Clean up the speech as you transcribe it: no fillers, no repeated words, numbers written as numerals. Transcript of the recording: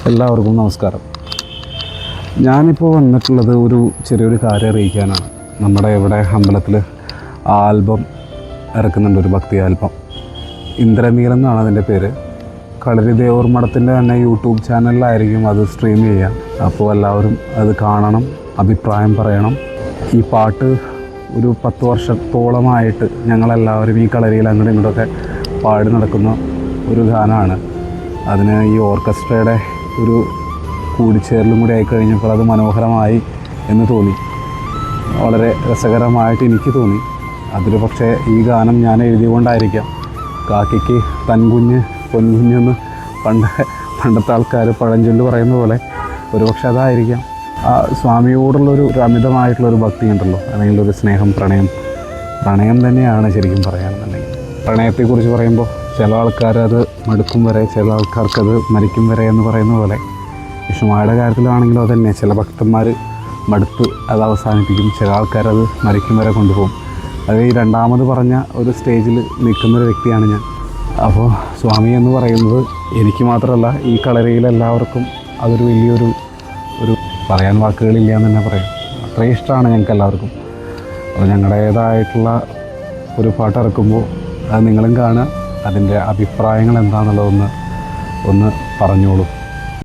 എല്ലാവർക്കും നമസ്കാരം. ഞാനിപ്പോൾ വന്നിട്ടുള്ളത് ഒരു ചെറിയൊരു കാര്യം അറിയിക്കാനാണ്. നമ്മുടെ ഇവിടെ അമ്പലത്തിൽ ആൽബം ഇറക്കുന്നുണ്ട്, ഒരു ഭക്തി ആൽബം. ഇന്ദ്രനീലം എന്നാണ് അതിൻ്റെ പേര്. കളരി ദേവൂർ മഠത്തിൻ്റെ തന്നെ യൂട്യൂബ് ചാനലിലായിരിക്കും അത് സ്ട്രീം ചെയ്യാം. അപ്പോൾ എല്ലാവരും അത് കാണണം, അഭിപ്രായം പറയണം. ഈ പാട്ട് ഒരു 10 വർഷത്തോളമായിട്ട് ഞങ്ങളെല്ലാവരും ഈ കളരിയിൽ അങ്ങോട്ടും ഇങ്ങോട്ടൊക്കെ പാടി നടക്കുന്ന ഒരു ഗാനമാണ്. അതിന് ഈ ഓർക്കസ്ട്രയുടെ ഒരു കൂടിച്ചേരലും കൂടി ആയിക്കഴിഞ്ഞപ്പോൾ അത് മനോഹരമായി എന്ന് തോന്നി. വളരെ രസകരമായിട്ട് എനിക്ക് തോന്നി. അതിൽ പക്ഷേ ഈ ഗാനം ഞാൻ എഴുതിയതുകൊണ്ടായിരിക്കാം. കാക്കയ്ക്ക് തൻകുഞ്ഞ് പൊൻകുഞ്ഞെന്ന് പണ്ടത്തെ ആൾക്കാർ പഴഞ്ചൊല്ല് പറയുന്ന പോലെ ഒരുപക്ഷെ അതായിരിക്കാം. ആ സ്വാമിയോടുള്ളൊരു അമിതമായിട്ടുള്ളൊരു ഭക്തി ഉണ്ടല്ലോ, അല്ലെങ്കിൽ ഒരു സ്നേഹം, പ്രണയം തന്നെയാണ് ശരിക്കും പറയുകയാണെന്നുണ്ടെങ്കിൽ. പ്രണയത്തെക്കുറിച്ച് പറയുമ്പോൾ ചില ആൾക്കാരത് മടുക്കും വരെ, ചില ആൾക്കാർക്കത് മരിക്കും വരെ എന്ന് പറയുന്ന പോലെ വിഷ്ണുമായുടെ കാര്യത്തിലാണെങ്കിലും അതുതന്നെ. ചില ഭക്തന്മാർ മടുത്ത് അത് അവസാനിപ്പിക്കും, ചില ആൾക്കാരത് മരിക്കും വരെ കൊണ്ടുപോകും. അത് ഈ രണ്ടാമത് പറഞ്ഞ ഒരു സ്റ്റേജിൽ നിൽക്കുന്നൊരു വ്യക്തിയാണ് ഞാൻ. അപ്പോൾ സ്വാമി എന്ന് പറയുന്നത് എനിക്ക് മാത്രമല്ല, ഈ കളരിയിലെല്ലാവർക്കും അതൊരു വലിയൊരു പറയാൻ വാക്കുകളില്ല എന്ന് തന്നെ പറയാം. അത്രയും ഇഷ്ടമാണ് ഞങ്ങൾക്ക് എല്ലാവർക്കും. അപ്പോൾ ഞങ്ങളുടേതായിട്ടുള്ള ഒരു പാട്ട് ഇറക്കുമ്പോൾ അത് നിങ്ങളും കാണുക. അതിൻ്റെ അഭിപ്രായങ്ങൾ എന്താണെന്നുള്ളതൊന്ന് പറഞ്ഞോളൂ.